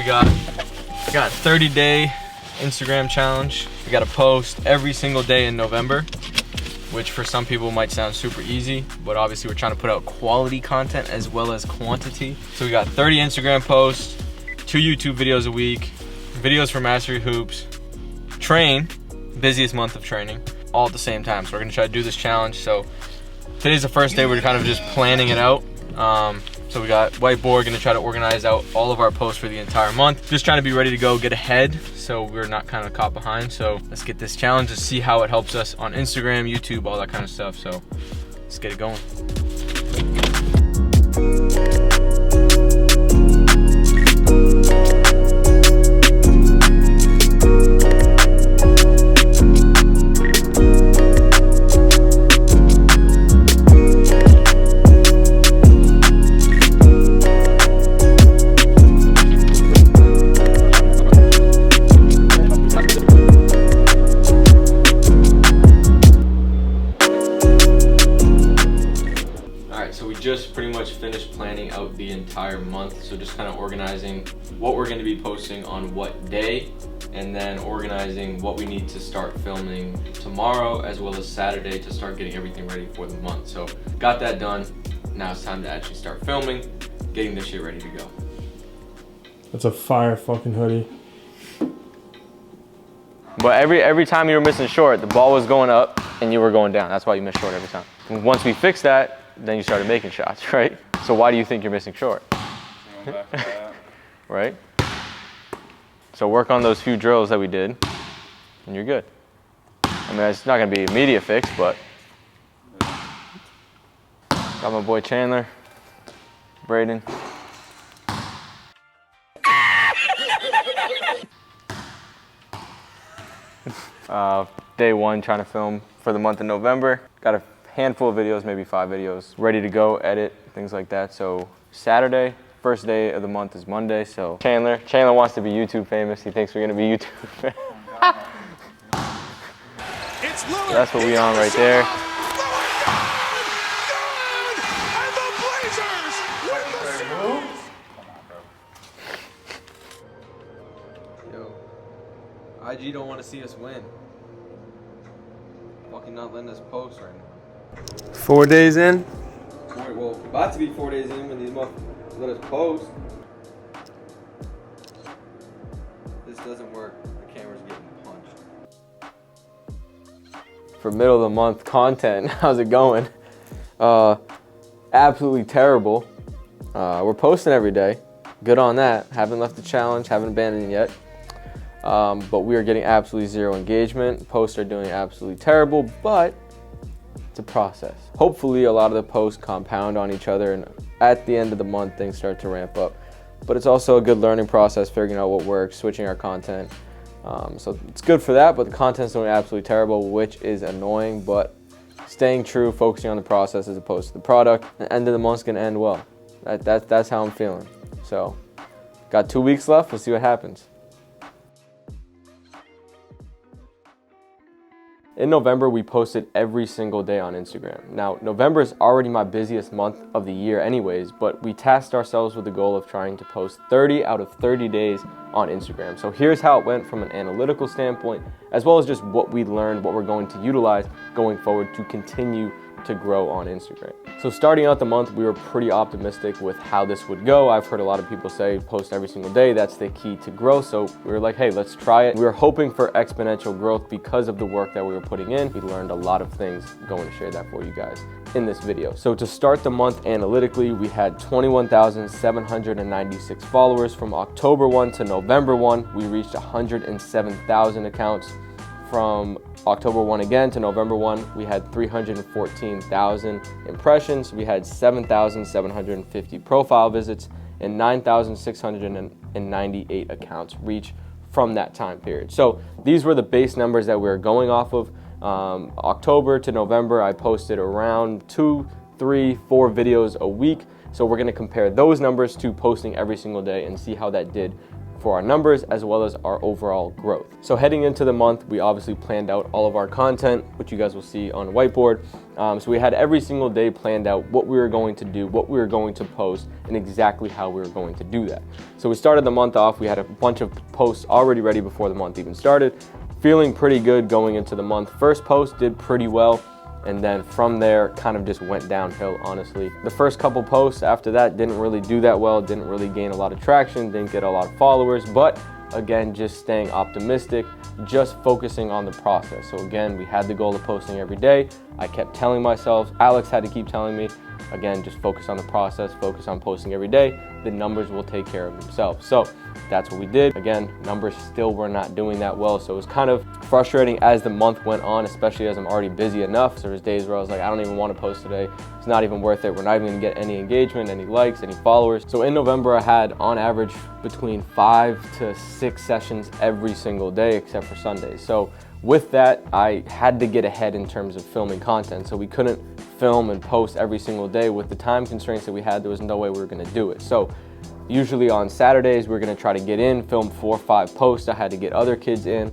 we got a 30-day Instagram challenge. We got to post every single day in November, which for some people might sound super easy, but obviously we're trying to put out quality content as well as quantity. So we got 30 Instagram posts, 2 YouTube videos a week, videos for Mastery Hoops, train, busiest month of training, all at the same time. So we're gonna try to do this challenge. So today's the first day we're kind of just planning it out. So we got whiteboard, gonna try to organize out all of our posts for the entire month. Just trying to be ready to go, get ahead, so we're not kind of caught behind. So let's get this challenge to see how it helps us on Instagram, YouTube, all that kind of stuff. So let's get it going. Just pretty much finished planning out the entire month, so just kind of organizing what we're going to be posting on what day, and then organizing what we need to start filming tomorrow as well as Saturday to start getting everything ready for the month. So got that done. Now it's time to actually start filming, getting this shit ready to go. That's a fire fucking hoodie. But every time you were missing short, the ball was going up and you were going down. That's why you missed short every time. And once we fixed that, then you started making shots, right? So why do you think you're missing short? Right? So work on those few drills that we did, and you're good. I mean, it's not gonna be an immediate fix, but got my boy Chandler, Braden. Day one, trying to film for the month of November. Got a handful of videos, maybe 5 videos, ready to go, edit, things like that. So Saturday, first day of the month is Monday. So Chandler wants to be YouTube famous. He thinks we're gonna be YouTube famous. So that's what we on right there. Yo, IG don't want to see us win. Fucking not letting us post right now. 4 days in? Well, about to be 4 days in when these motherfuckers let us post. This doesn't work. The camera's getting punched. For middle of the month content, how's it going? Absolutely terrible. We're posting every day. Good on that. Haven't left the challenge, haven't abandoned it yet. But we are getting absolutely zero engagement. Posts are doing absolutely terrible, but it's a process. Hopefully a lot of the posts compound on each other, and at the end of the month things start to ramp up. But it's also a good learning process, figuring out what works, switching our content. So it's good for that, but the content's doing absolutely terrible, which is annoying, but staying true, focusing on the process as opposed to the product. The end of the month's gonna end well. That's how I'm feeling. So got 2 weeks left, we'll see what happens. In November, we posted every single day on Instagram. Now, November is already my busiest month of the year anyways, but we tasked ourselves with the goal of trying to post 30 out of 30 days on Instagram. So here's how it went from an analytical standpoint, as well as just what we learned, what we're going to utilize going forward to continue to grow on Instagram. So starting out the month, we were pretty optimistic with how this would go. I've heard a lot of people say post every single day, that's the key to growth. So we were like, hey, let's try it. We were hoping for exponential growth because of the work that we were putting in. We learned a lot of things. Going to share that for you guys in this video. So to start the month analytically, we had 21,796 followers. From October 1 to November 1, we reached 107,000 accounts. From October 1 again to November 1, we had 314,000 impressions. We had 7,750 profile visits and 9,698 accounts reach from that time period. So these were the base numbers that we were going off of. October to November, I posted around 2, 3, 4 videos a week. So we're gonna compare those numbers to posting every single day and see how that did for our numbers as well as our overall growth. So heading into the month, we obviously planned out all of our content, which you guys will see on the whiteboard. So we had every single day planned out what we were going to do, what we were going to post, and exactly how we were going to do that. So we started the month off, we had a bunch of posts already ready before the month even started. Feeling pretty good going into the month. First post did pretty well, and then from there kind of just went downhill, honestly. The first couple posts after that didn't really do that well, didn't really gain a lot of traction, didn't get a lot of followers, but again, just staying optimistic, just focusing on the process. So again, we had the goal of posting every day. I kept telling myself, Alex had to keep telling me, again, just focus on the process, focus on posting every day. The numbers will take care of themselves. So that's what we did. Again, numbers still were not doing that well. So it was kind of frustrating as the month went on, especially as I'm already busy enough. So there's days where I was like, I don't even want to post today. It's not even worth it. We're not even gonna get any engagement, any likes, any followers. So in November, I had on average between 5 to 6 sessions every single day, except for Sundays. So with that, I had to get ahead in terms of filming content. So we couldn't film and post every single day. With the time constraints that we had, there was no way we were gonna do it. So usually on Saturdays, we're gonna try to get in, film 4 or 5 posts. I had to get other kids in,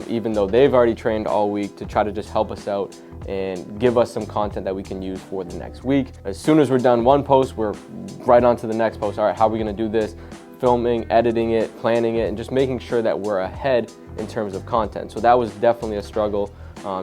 even though they've already trained all week, to try to just help us out and give us some content that we can use for the next week. As soon as we're done one post, we're right on to the next post. All right, how are we gonna do this? Filming, editing it, planning it, and just making sure that we're ahead in terms of content. So that was definitely a struggle.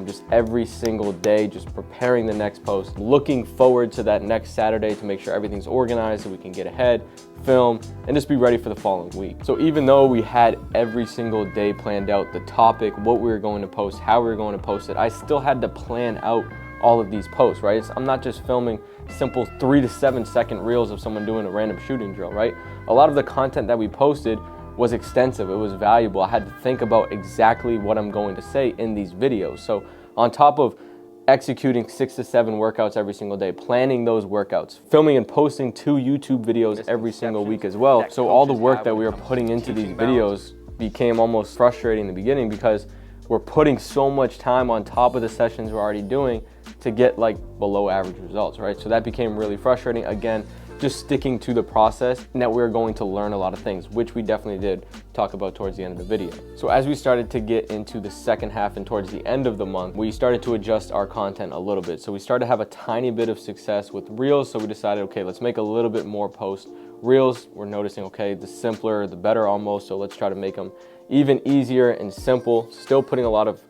Just every single day, just preparing the next post, looking forward to that next Saturday to make sure everything's organized so we can get ahead, film, and just be ready for the following week. So even though we had every single day planned out, the topic, what we were going to post, how we were going to post it, I still had to plan out all of these posts, right? I'm not just filming simple 3 to 7 second reels of someone doing a random shooting drill, right? A lot of the content that we posted was extensive, it was valuable. I had to think about exactly what I'm going to say in these videos. So on top of executing 6 to 7 workouts every single day, planning those workouts, filming and posting 2 YouTube videos every single week as well. So all the work that we were putting into these videos became almost frustrating in the beginning because we're putting so much time on top of the sessions we're already doing to get like below average results, right? So that became really frustrating. Again, just sticking to the process and that we were going to learn a lot of things, which we definitely did talk about towards the end of the video. So as we started to get into the second half and towards the end of the month, we started to adjust our content a little bit. So we started to have a tiny bit of success with Reels. So we decided, okay, let's make a little bit more posts. Reels, we're noticing, okay, the simpler, the better almost. So let's try to make them even easier and simple, still putting a lot of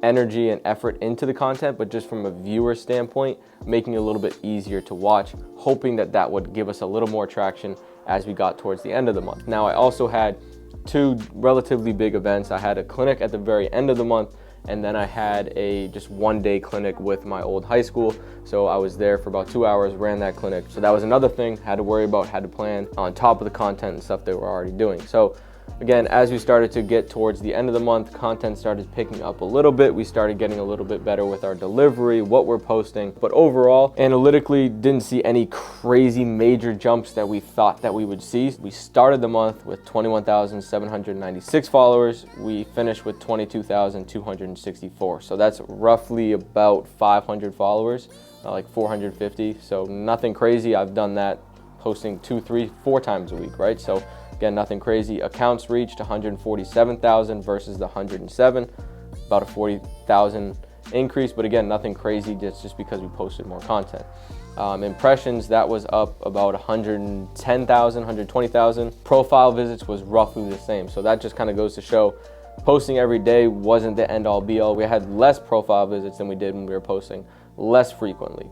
energy and effort into the content, but just from a viewer standpoint, making it a little bit easier to watch, hoping that that would give us a little more traction as we got towards the end of the month. Now, I also had 2 relatively big events. I had a clinic at the very end of the month, and then I had a just 1-day clinic with my old high school. So I was there for about 2 hours, ran that clinic. So that was another thing, had to worry about, had to plan on top of the content and stuff that we're already doing. So again, as we started to get towards the end of the month, content started picking up a little bit. We started getting a little bit better with our delivery, what we're posting. But overall, analytically, didn't see any crazy major jumps that we thought that we would see. We started the month with 21,796 followers. We finished with 22,264. So that's roughly about 500 followers, like 450. So nothing crazy. I've done that posting 2, 3, 4 times a week, right? So again, nothing crazy. Accounts reached 147,000 versus the 107, about a 40,000 increase, but again, nothing crazy, just because we posted more content. Impressions, that was up about 110,000, 120,000. Profile visits was roughly the same. So that just kind of goes to show posting every day wasn't the end all be all. We had less profile visits than we did when we were posting less frequently.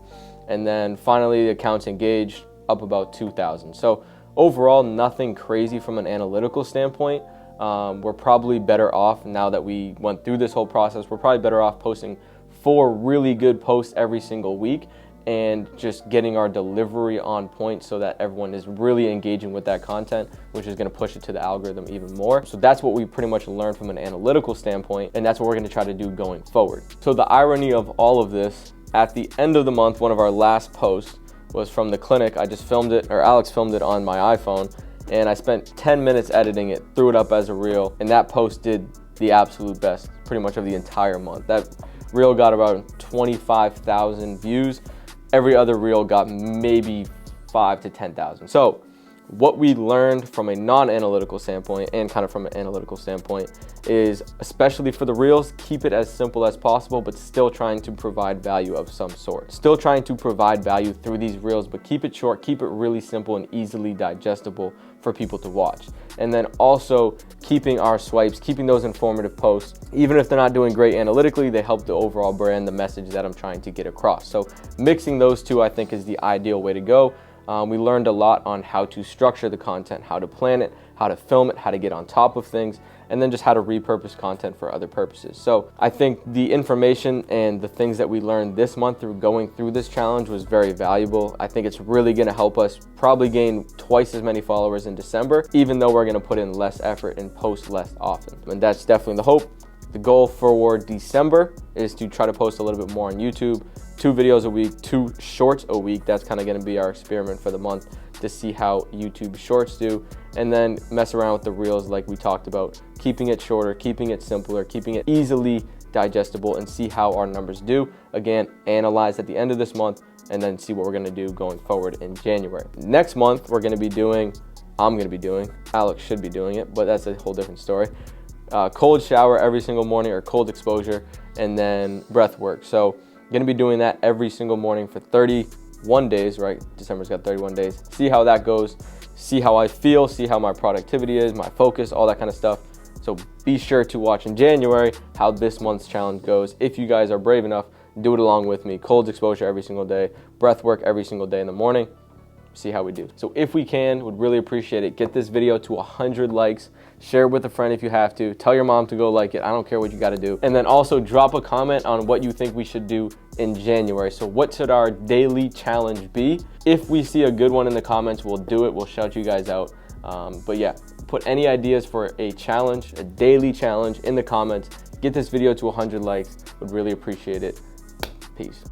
And then finally, the accounts engaged, up about 2,000. So overall, nothing crazy from an analytical standpoint. We're probably better off now that we went through this whole process. We're probably better off posting 4 really good posts every single week and just getting our delivery on point so that everyone is really engaging with that content, which is going to push it to the algorithm even more. So that's what we pretty much learned from an analytical standpoint, and that's what we're going to try to do going forward. So the irony of all of this, at the end of the month, one of our last posts was from the clinic. I just filmed it, or Alex filmed it on my iPhone, and I spent 10 minutes editing it, threw it up as a reel, and that post did the absolute best pretty much of the entire month. That reel got about 25,000 views. Every other reel got maybe 5 to 10,000. So what we learned from a non-analytical standpoint and kind of from an analytical standpoint is, especially for the reels, keep it as simple as possible, but still trying to provide value of some sort. Still trying to provide value through these reels, but keep it short, keep it really simple and easily digestible for people to watch. And then also keeping our swipes, keeping those informative posts, even if they're not doing great analytically, they help the overall brand, the message that I'm trying to get across. So mixing those two, I think, is the ideal way to go. We learned a lot on how to structure the content, how to plan it, how to film it, how to get on top of things, and then just how to repurpose content for other purposes. So I think the information and the things that we learned this month through going through this challenge was very valuable. I think it's really gonna help us probably gain twice as many followers in December, even though we're gonna put in less effort and post less often. And that's definitely the hope. The goal for December is to try to post a little bit more on YouTube, 2 videos a week, 2 shorts a week. That's kind of going to be our experiment for the month to see how YouTube shorts do, and then mess around with the reels like we talked about, keeping it shorter, keeping it simpler, keeping it easily digestible, and see how our numbers do. Again, analyze at the end of this month and then see what we're going to do going forward in January. Next month, we're going to be doing, I'm going to be doing, Alex should be doing it, but that's a whole different story. Cold shower every single morning, or cold exposure, and then breath work. So gonna be doing that every single morning for 31 days, right? December's got 31 days. See how that goes, see how I feel, see how my productivity is, my focus, all that kind of stuff. So be sure to watch in January how this month's challenge goes. If you guys are brave enough, do it along with me. Cold exposure every single day, breath work every single day in the morning. See how we do. So if we can, would really appreciate it. Get this video to 100 likes. Share it with a friend if you have to. Tell your mom to go like it. I don't care what you got to do. And then also drop a comment on what you think we should do in January. So what should our daily challenge be? If we see a good one in the comments, we'll do it. We'll shout you guys out. But yeah, put any ideas for a challenge, a daily challenge, in the comments. Get this video to 100 likes. Would really appreciate it. Peace.